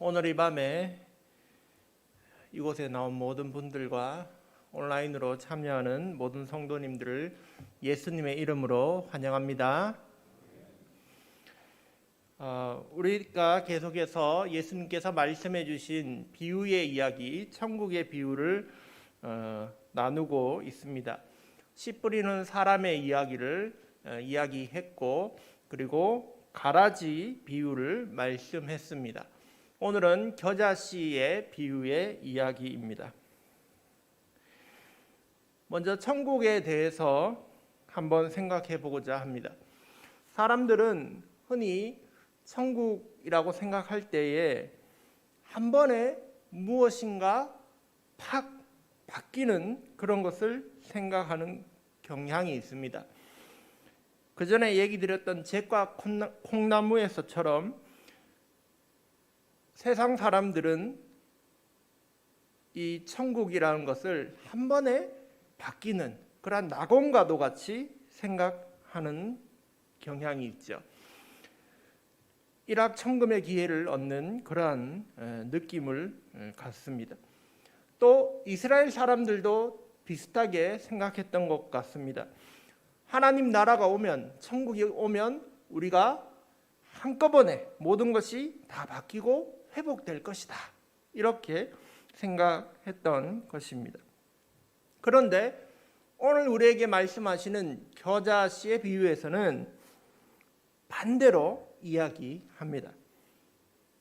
오늘 이 밤에 이곳에 나온 모든 분들과 온라인으로 참여하는 모든 성도님들을 예수님의 이름으로 환영합니다. 우리가 계속해서 예수님께서 말씀해 주신 비유의 이야기, 천국의 비유를 나누고 있습니다. 씨 뿌리는 사람의 이야기를 이야기했고, 그리고 가라지 비유를 말씀했습니다. 오늘은 겨자씨의 비유의 이야기입니다. 먼저 천국에 대해서 한번 생각해 보고자 합니다. 사람들은 흔히 천국이라고 생각할 때에 한 번에 무엇인가 팍 바뀌는 그런 것을 생각하는 경향이 있습니다. 그 전에 얘기 드렸던 잭과 콩나무에서처럼 세상 사람들은 이 천국이라는 것을 한 번에 바뀌는 그러한 낙원과도 같이 생각하는 경향이 있죠. 일확천금의 기회를 얻는 그러한 느낌을 갖습니다. 또 이스라엘 사람들도 비슷하게 생각했던 것 같습니다. 하나님 나라가 오면, 천국이 오면 우리가 한꺼번에 모든 것이 다 바뀌고 회복될 것이다, 이렇게 생각했던 것입니다. 그런데 오늘 우리에게 말씀하시는 겨자씨의 비유에서는 반대로 이야기합니다.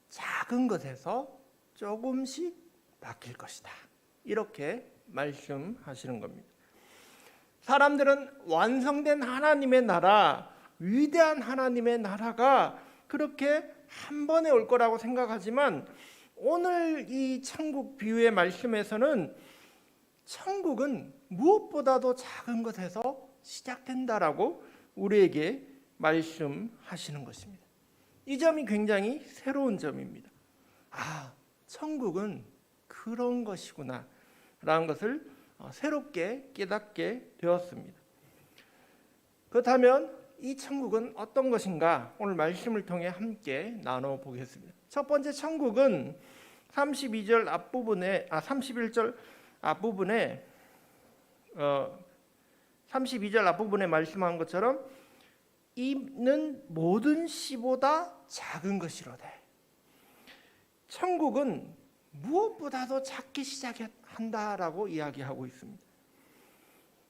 작은 것에서 조금씩 바뀔 것이다, 이렇게 말씀하시는 겁니다. 사람들은 완성된 하나님의 나라, 위대한 하나님의 나라가 그렇게 한 번에 올 거라고 생각하지만, 오늘 이 천국 비유의 말씀에서는 천국은 무엇보다도 작은 것에서 시작된다라고 우리에게 말씀하시는 것입니다. 이 점이 굉장히 새로운 점입니다. 천국은 그런 것이구나 라는 것을 새롭게 깨닫게 되었습니다. 그렇다면 이 천국은 어떤 것인가, 오늘 말씀을 통해 함께 나눠보겠습니다. 첫 번째, 천국은 31절 앞부분에 32절 앞부분에 말씀한 것처럼 이는 모든 씨보다 작은 것이로되, 천국은 무엇보다도 작게 시작한다라고 이야기하고 있습니다.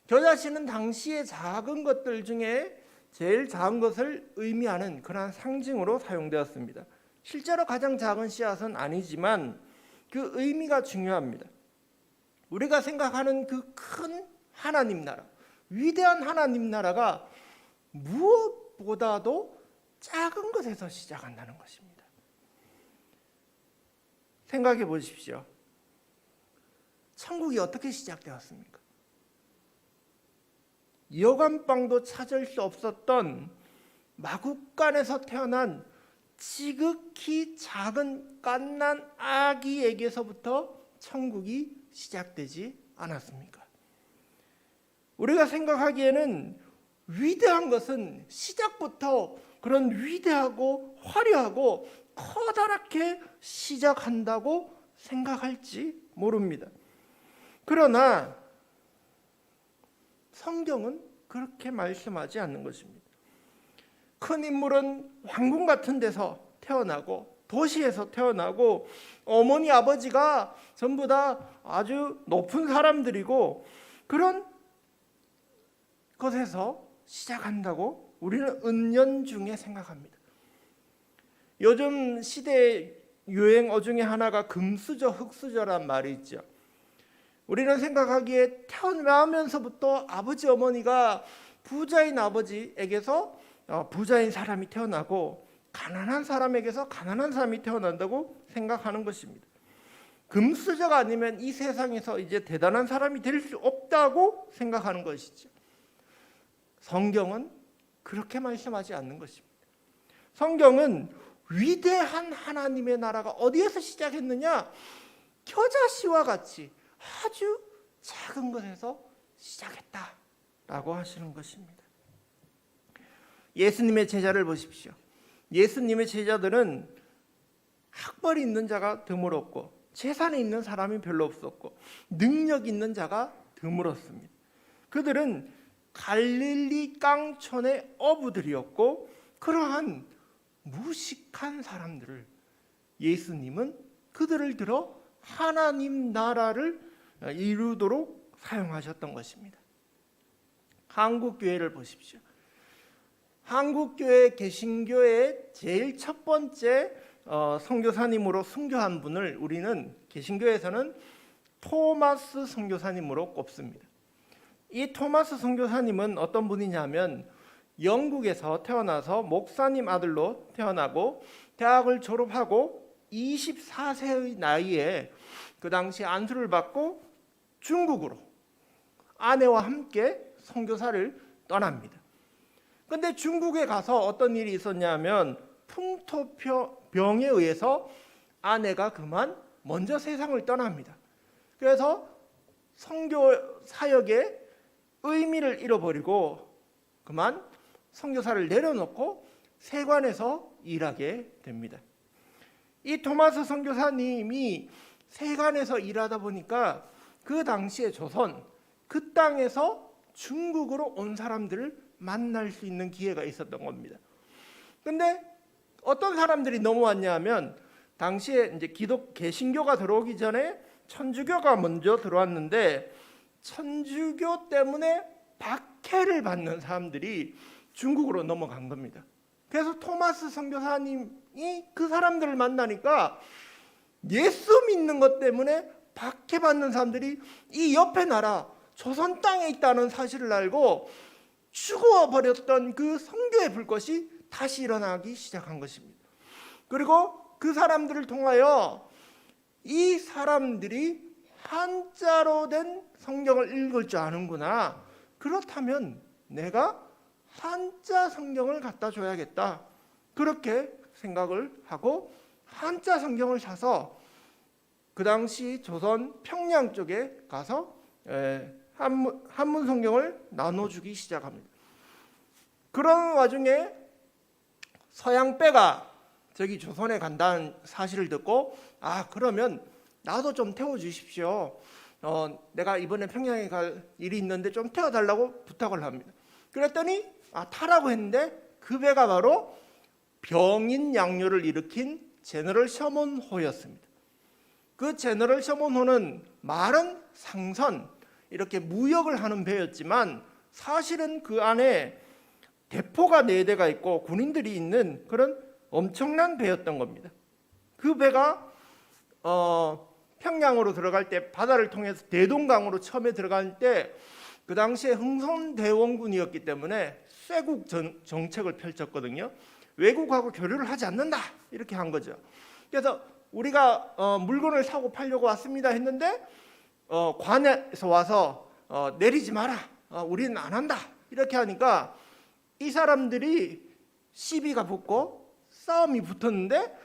겨자씨는 당시의 작은 것들 중에 제일 작은 것을 의미하는 그러한 상징으로 사용되었습니다. 실제로 가장 작은 씨앗은 아니지만 그 의미가 중요합니다. 우리가 생각하는 그 큰 하나님 나라, 위대한 하나님 나라가 무엇보다도 작은 것에서 시작한다는 것입니다. 생각해 보십시오. 천국이 어떻게 시작되었습니까? 여간빵도 찾을 수 없었던 마구간에서 태어난 지극히 작은 갓난 아기에게서부터 천국이 시작되지 않았습니까? 우리가 생각하기에는 위대한 것은 시작부터 그런 위대하고 화려하고 커다랗게 시작한다고 생각할지 모릅니다. 그러나 성경은 그렇게 말씀하지 않는 것입니다. 큰 인물은 왕궁 같은 데서 태어나고 도시에서 태어나고 어머니 아버지가 전부 다 아주 높은 사람들이고 그런 것에서 시작한다고 우리는 은연중에 생각합니다. 요즘 시대 유행어 중에 하나가 금수저 흙수저란 말이 있죠. 우리는 생각하기에 태어나면서부터 아버지 어머니가 부자인 아버지에게서 부자인 사람이 태어나고 가난한 사람에게서 가난한 사람이 태어난다고 생각하는 것입니다. 금수저가 아니면 이 세상에서 이제 대단한 사람이 될 수 없다고 생각하는 것이죠. 성경은 그렇게 말씀하지 않는 것입니다. 성경은 위대한 하나님의 나라가 어디에서 시작했느냐? 겨자씨와 같이 아주 작은 것에서 시작했다라고 하시는 것입니다. 예수님의 제자를 보십시오. 예수님의 제자들은 학벌이 있는 자가 드물었고 재산이 있는 사람이 별로 없었고 능력 있는 자가 드물었습니다. 그들은 갈릴리 깡촌의 어부들이었고 그러한 무식한 사람들을 예수님은 그들을 들어 하나님 나라를 이루도록 사용하셨던 것입니다. 한국교회를 보십시오. 한국교회 개신교의 제일 첫 번째 선교사님으로 순교한 분을 우리는 개신교에서는 토마스 선교사님으로 꼽습니다. 이 토마스 선교사님은 어떤 분이냐면 영국에서 태어나서 목사님 아들로 태어나고 대학을 졸업하고 24세의 나이에 그 당시 안수를 받고 중국으로 아내와 함께 선교사를 떠납니다. 그런데 중국에 가서 어떤 일이 있었냐면 풍토병에 의해서 아내가 그만 먼저 세상을 떠납니다. 그래서 선교 사역의 의미를 잃어버리고 그만 선교사를 내려놓고 세관에서 일하게 됩니다. 이 토마스 선교사님이 세관에서 일하다 보니까 그 당시에 조선 그 땅에서 중국으로 온 사람들을 만날 수 있는 기회가 있었던 겁니다. 그런데 어떤 사람들이 넘어왔냐면 당시에 이제 개신교가 들어오기 전에 천주교가 먼저 들어왔는데 천주교 때문에 박해를 받는 사람들이 중국으로 넘어간 겁니다. 그래서 토마스 선교사님이 그 사람들을 만나니까 예수 믿는 것 때문에 박해받는 사람들이 이 옆에 나라 조선 땅에 있다는 사실을 알고 죽어버렸던 그 선교의 불꽃이 다시 일어나기 시작한 것입니다. 그리고 그 사람들을 통하여 이 사람들이 한자로 된 성경을 읽을 줄 아는구나. 그렇다면 내가 한자 성경을 갖다 줘야겠다. 그렇게 생각을 하고 한자 성경을 사서 그 당시 조선 평양 쪽에 가서 한문 성경을 나눠주기 시작합니다. 그런 와중에 서양배가 저기 조선에 간다는 사실을 듣고 그러면 나도 좀 태워주십시오. 내가 이번에 평양에 갈 일이 있는데 좀 태워달라고 부탁을 합니다. 그랬더니 타라고 했는데 그 배가 바로 병인 양요를 일으킨 제너럴 셔먼호였습니다. 그 제너럴 셔먼호는 말은 상선 이렇게 무역을 하는 배였지만 사실은 그 안에 대포가 4대가 있고 군인들이 있는 그런 엄청난 배였던 겁니다. 그 배가 평양으로 들어갈 때 바다를 통해서 대동강으로 처음에 들어갈 때 그 당시에 흥선대원군이었기 때문에 쇄국 정책을 펼쳤거든요. 외국하고 교류를 하지 않는다 이렇게 한 거죠. 그래서 우리가 물건을 사고 팔려고 왔습니다 했는데 관에서 와서 내리지 마라. 우리는 안 한다. 이렇게 하니까 이 사람들이 시비가 붙고 싸움이 붙었는데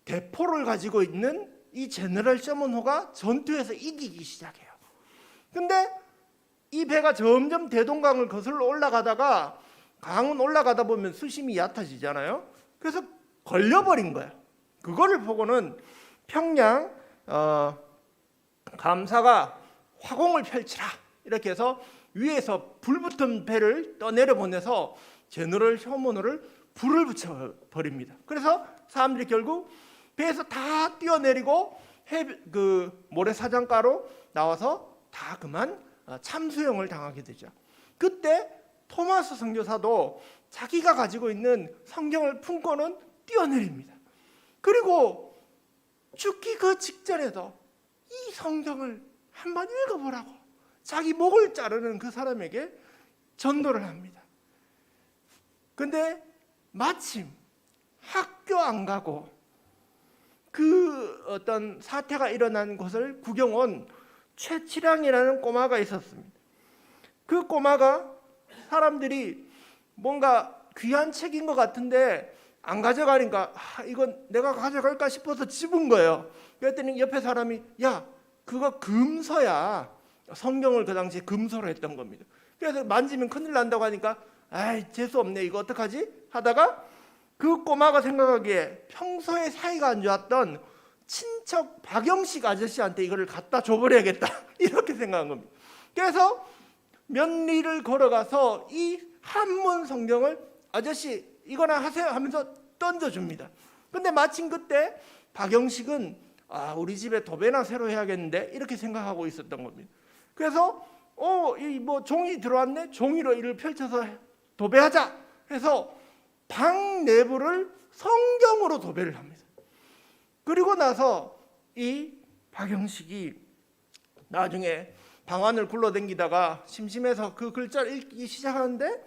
대포를 가지고 있는 이 제너럴 셔먼호가 전투에서 이기기 시작해요. 근데 이 배가 점점 대동강을 거슬러 올라가다가 강은 올라가다 보면 수심이 얕아지잖아요. 그래서 걸려버린 거야. 그거를 보고는 평양 감사가 화공을 펼치라 이렇게 해서 위에서 불붙은 배를 떠내려 보내서 제너럴 셔먼호를 불을 붙여버립니다. 그래서 사람들이 결국 배에서 다 뛰어내리고 그 모래사장가로 나와서 다 그만 참수형을 당하게 되죠. 그때 토마스 선교사도 자기가 가지고 있는 성경을 품고는 뛰어내립니다. 그리고 죽기 그 직전에도 이 성경을 한번 읽어보라고 자기 목을 자르는 그 사람에게 전도를 합니다. 근데 마침 학교 안 가고 그 어떤 사태가 일어난 곳을 구경 온 최치량이라는 꼬마가 있었습니다. 그 꼬마가 사람들이 뭔가 귀한 책인 것 같은데 안 가져가니까 이건 내가 가져갈까 싶어서 집은 거예요. 그랬더니 옆에 사람이 야 그거 금서야. 성경을 그 당시에 금서로 했던 겁니다. 그래서 만지면 큰일 난다고 하니까 재수 없네 이거 어떡하지? 하다가 그 꼬마가 생각하기에 평소에 사이가 안 좋았던 친척 박영식 아저씨한테 이거를 갖다 줘버려야겠다 이렇게 생각한 겁니다. 그래서 몇 리를 걸어가서 이 한문 성경을 아저씨 이거나 하세요 하면서 던져줍니다. 근데 마침 그때 박영식은 우리 집에 도배나 새로 해야겠는데 이렇게 생각하고 있었던 겁니다. 그래서 이 뭐 종이 들어왔네, 종이로 이를 펼쳐서 도배하자 해서 방 내부를 성경으로 도배를 합니다. 그리고 나서 이 박영식이 나중에 방안을 굴러다니다가 심심해서 그 글자를 읽기 시작하는데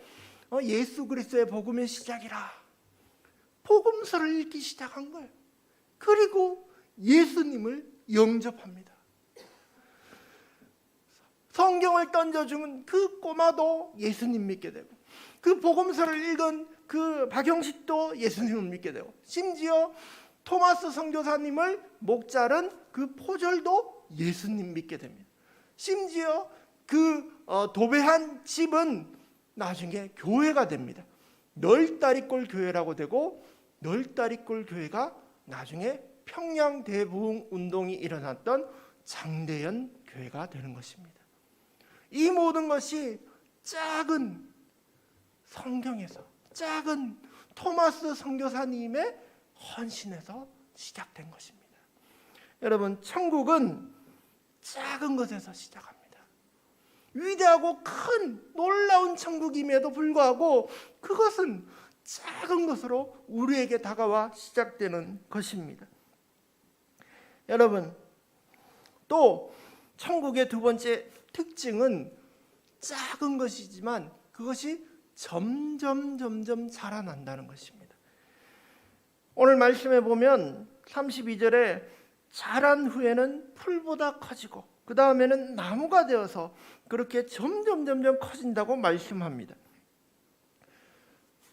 예수 그리스도의 복음의 시작이라 복음서를 읽기 시작한 거예요. 그리고 예수님을 영접합니다. 성경을 던져주면 그 꼬마도 예수님 믿게 되고 그 복음서를 읽은 그 박영식도 예수님을 믿게 되고 심지어 토마스 선교사님을 목 자른 그 포졸도 예수님 믿게 됩니다. 심지어 그 도배한 집은 나중에 교회가 됩니다. 널다리꼴 교회라고 되고 널다리꼴 교회가 나중에 평양 대부흥 운동이 일어났던 장대연 교회가 되는 것입니다. 이 모든 것이 작은 성경에서 작은 토마스 선교사님의 헌신에서 시작된 것입니다. 여러분, 천국은 작은 것에서 시작합니다. 위대하고 큰 놀라운 천국임에도 불구하고 그것은 작은 것으로 우리에게 다가와 시작되는 것입니다. 여러분, 또 천국의 두 번째 특징은 작은 것이지만 그것이 점점 자라난다는 것입니다. 오늘 말씀해 보면 32절에 자란 후에는 풀보다 커지고 그 다음에는 나무가 되어서 그렇게 점점 커진다고 말씀합니다.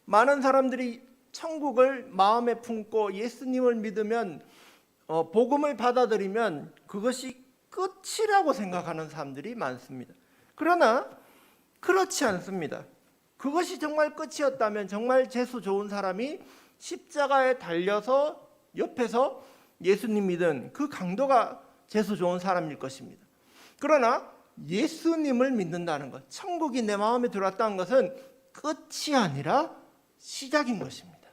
많은 사람들이 천국을 마음에 품고 예수님을 믿으면 복음을 받아들이면 그것이 끝이라고 생각하는 사람들이 많습니다. 그러나 그렇지 않습니다. 그것이 정말 끝이었다면 정말 재수 좋은 사람이 십자가에 달려서 옆에서 예수님 믿은 그 강도가 재수 좋은 사람일 것입니다. 그러나 예수님을 믿는다는 것, 천국이 내 마음에 들어왔다는 것은 끝이 아니라 시작인 것입니다.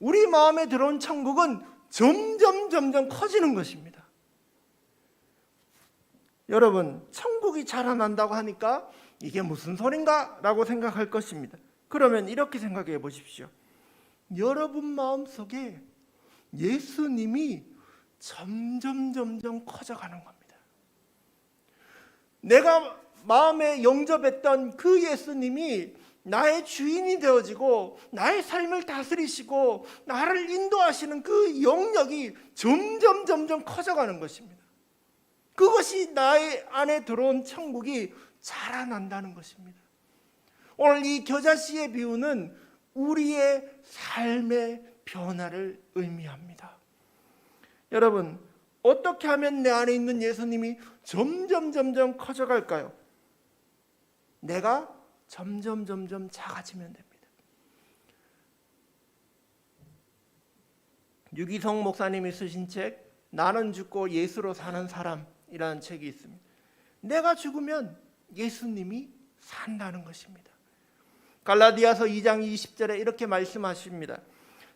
우리 마음에 들어온 천국은 점점 커지는 것입니다. 여러분, 천국이 자라난다고 하니까 이게 무슨 소린가? 라고 생각할 것입니다. 그러면 이렇게 생각해 보십시오. 여러분 마음속에 예수님이 점점 커져가는 겁니다. 내가 마음에 영접했던 그 예수님이 나의 주인이 되어지고 나의 삶을 다스리시고 나를 인도하시는 그 영역이 점점 커져가는 것입니다. 그것이 나의 안에 들어온 천국이 자라난다는 것입니다. 오늘 이 겨자씨의 비유는 우리의 삶의 변화를 의미합니다. 여러분, 어떻게 하면 내 안에 있는 예수님이 점점 커져갈까요? 내가 점점 작아지면 됩니다. 유기성 목사님이 쓰신 책 나는 죽고 예수로 사는 사람이라는 책이 있습니다. 내가 죽으면 예수님이 산다는 것입니다. 갈라디아서 2장 20절에 이렇게 말씀하십니다.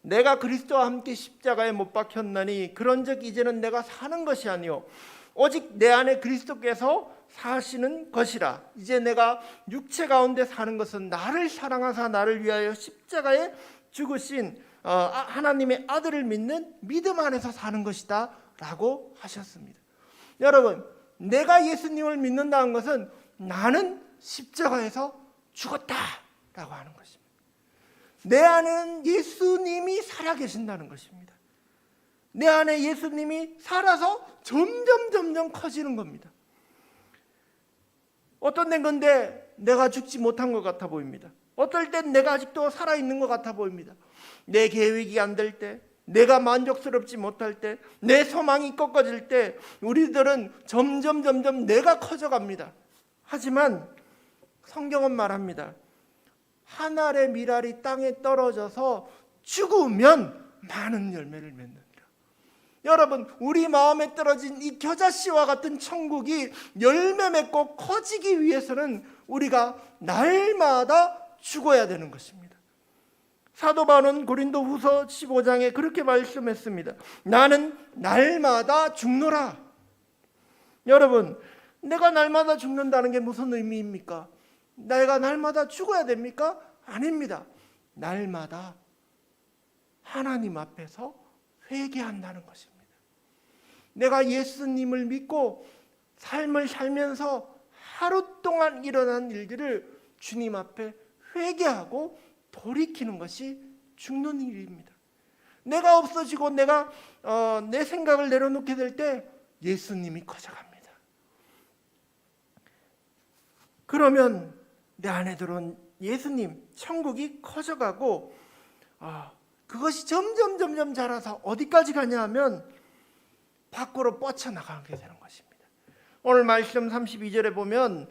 내가 그리스도와 함께 십자가에 못 박혔나니 그런즉 이제는 내가 사는 것이 아니요 오직 내 안에 그리스도께서 사시는 것이라. 이제 내가 육체 가운데 사는 것은 나를 사랑하사 나를 위하여 십자가에 죽으신 하나님의 아들을 믿는 믿음 안에서 사는 것이다 라고 하셨습니다. 여러분, 내가 예수님을 믿는다는 것은 나는 십자가에서 죽었다 라고 하는 것입니다. 내 안에는 예수님이 살아계신다는 것입니다. 내 안에 예수님이 살아서 점점 커지는 겁니다. 어떤 땐 근데 내가 죽지 못한 것 같아 보입니다. 어떨 땐 내가 아직도 살아있는 것 같아 보입니다. 내 계획이 안 될 때, 내가 만족스럽지 못할 때, 내 소망이 꺾어질 때 우리들은 점점 내가 커져갑니다. 하지만 성경은 말합니다. 한 알의 밀알이 땅에 떨어져서 죽으면 많은 열매를 맺느니라. 여러분, 우리 마음에 떨어진 이 겨자씨와 같은 천국이 열매 맺고 커지기 위해서는 우리가 날마다 죽어야 되는 것입니다. 사도 바울은 고린도후서 15장에 그렇게 말씀했습니다. 나는 날마다 죽노라. 여러분, 내가 날마다 죽는다는 게 무슨 의미입니까? 내가 날마다 죽어야 됩니까? 아닙니다. 날마다 하나님 앞에서 회개한다는 것입니다. 내가 예수님을 믿고 삶을 살면서 하루 동안 일어난 일들을 주님 앞에 회개하고 돌이키는 것이 죽는 일입니다. 내가 없어지고 내가 내 생각을 내려놓게 될 때 예수님이 커져갑니다. 그러면 내 안에 들어온 예수님, 천국이 커져가고 그것이 점점 자라서 어디까지 가냐 하면 밖으로 뻗쳐나가게 되는 것입니다. 오늘 말씀 32절에 보면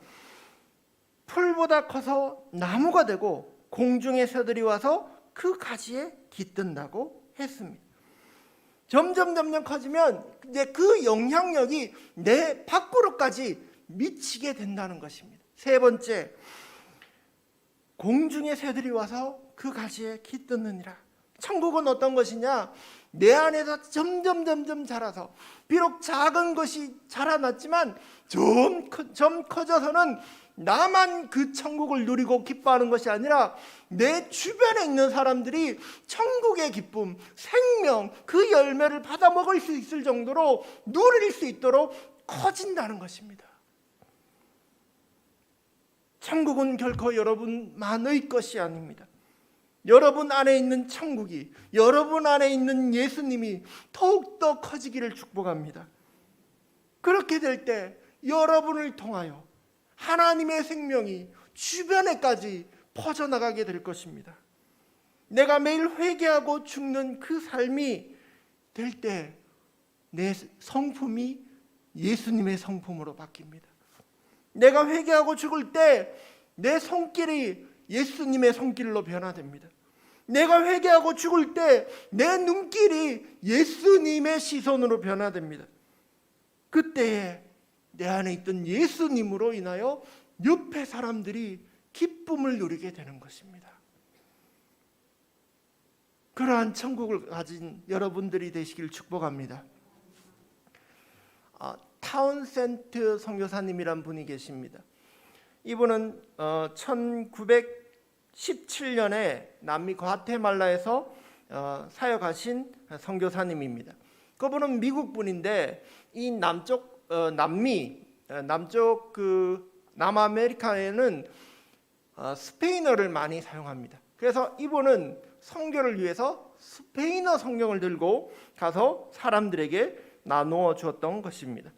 풀보다 커서 나무가 되고 공중의 새들이 와서 그 가지에 깃든다고 했습니다. 점점 커지면 이제 그 영향력이 내 밖으로까지 미치게 된다는 것입니다. 세 번째, 공중의 새들이 와서 그 가지에 깃드느니라. 천국은 어떤 것이냐? 내 안에서 점점 자라서 비록 작은 것이 자라났지만 점 커져서는 나만 그 천국을 누리고 기뻐하는 것이 아니라 내 주변에 있는 사람들이 천국의 기쁨, 생명, 그 열매를 받아 먹을 수 있을 정도로 누릴 수 있도록 커진다는 것입니다. 천국은 결코 여러분만의 것이 아닙니다. 여러분 안에 있는 천국이, 여러분 안에 있는 예수님이 더욱더 커지기를 축복합니다. 그렇게 될 때 여러분을 통하여 하나님의 생명이 주변에까지 퍼져나가게 될 것입니다. 내가 매일 회개하고 죽는 그 삶이 될 때 내 성품이 예수님의 성품으로 바뀝니다. 내가 회개하고 죽을 때 내 손길이 예수님의 손길로 변화됩니다. 내가 회개하고 죽을 때 내 눈길이 예수님의 시선으로 변화됩니다. 그때에 내 안에 있던 예수님으로 인하여 옆에 사람들이 기쁨을 누리게 되는 것입니다. 그러한 천국을 가진 여러분들이 되시길 축복합니다. 타운센트 선교사님이란 분이 계십니다. 이분은 1917년에 남미 과테말라에서 사역하신 선교사님입니다. 그분은 미국 분인데 이 남쪽 남아메리카에는 스페인어를 많이 사용합니다. 그래서 이분은 선교를 위해서 스페인어 성경을 들고 가서 사람들에게 나누어 주었던 것입니다.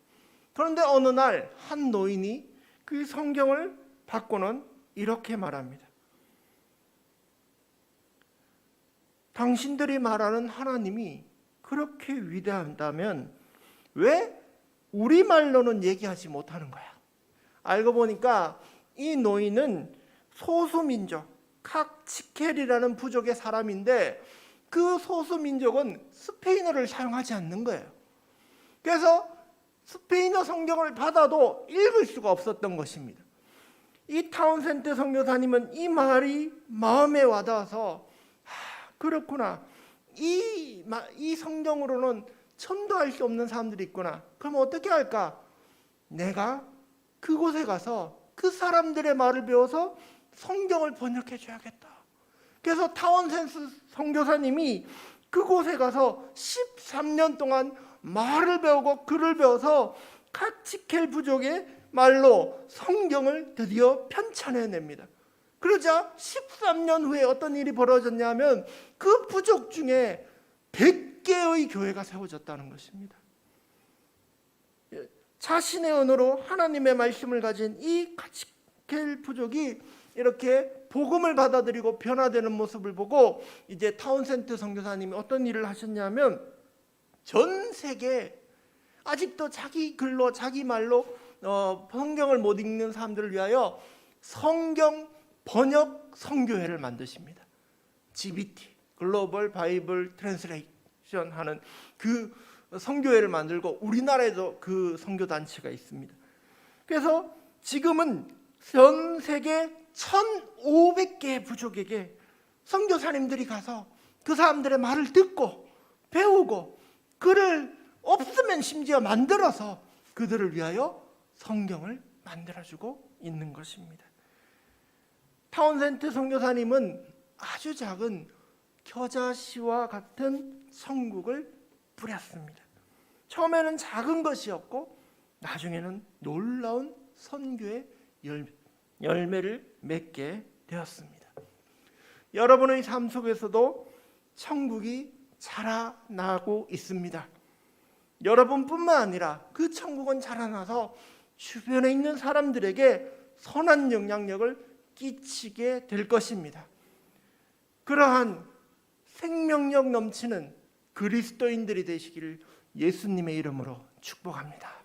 그런데 어느 날 한 노인이 그 성경을 받고는 이렇게 말합니다. 당신들이 말하는 하나님이 그렇게 위대한다면 왜 우리말로는 얘기하지 못하는 거야? 알고 보니까 이 노인은 소수민족 칵치켈이라는 부족의 사람인데 그 소수민족은 스페인어를 사용하지 않는 거예요. 그래서 스페인어 성경을 받아도 읽을 수가 없었던 것입니다. 이 타운센트 선교사님은 이 말이 마음에 와닿아서 그렇구나. 이 성경으로는 전도할 수 없는 사람들이 있구나. 그럼 어떻게 할까? 내가 그곳에 가서 그 사람들의 말을 배워서 성경을 번역해 줘야겠다. 그래서 타운센트 선교사님이 그곳에 가서 13년 동안 말을 배우고 글을 배워서 칵치켈 부족의 말로 성경을 드디어 편찬해냅니다. 그러자 13년 후에 어떤 일이 벌어졌냐면 그 부족 중에 100개의 교회가 세워졌다는 것입니다. 자신의 언어로 하나님의 말씀을 가진 이 칵치켈 부족이 이렇게 복음을 받아들이고 변화되는 모습을 보고 이제 타운센트 선교사님이 어떤 일을 하셨냐면 전 세계 아직도 자기 글로 자기 말로 성경을 못 읽는 사람들을 위하여 성경 번역 선교회를 만드십니다. GBT. 글로벌 바이블 트랜스레이션 하는 그 선교회를 만들고 우리나라에도 그 선교 단체가 있습니다. 그래서 지금은 전 세계 1,500개의 부족에게 선교사님들이 가서 그 사람들의 말을 듣고 배우고 글을 없으면 심지어 만들어서 그들을 위하여 성경을 만들어주고 있는 것입니다. 타운센트 선교사님은 아주 작은 겨자씨와 같은 성국을 뿌렸습니다. 처음에는 작은 것이었고 나중에는 놀라운 선교의 열매를 맺게 되었습니다. 여러분의 삶 속에서도 천국이 자라나고 있습니다. 여러분뿐만 아니라 그 천국은 자라나서 주변에 있는 사람들에게 선한 영향력을 끼치게 될 것입니다. 그러한 생명력 넘치는 그리스도인들이 되시기를 예수님의 이름으로 축복합니다.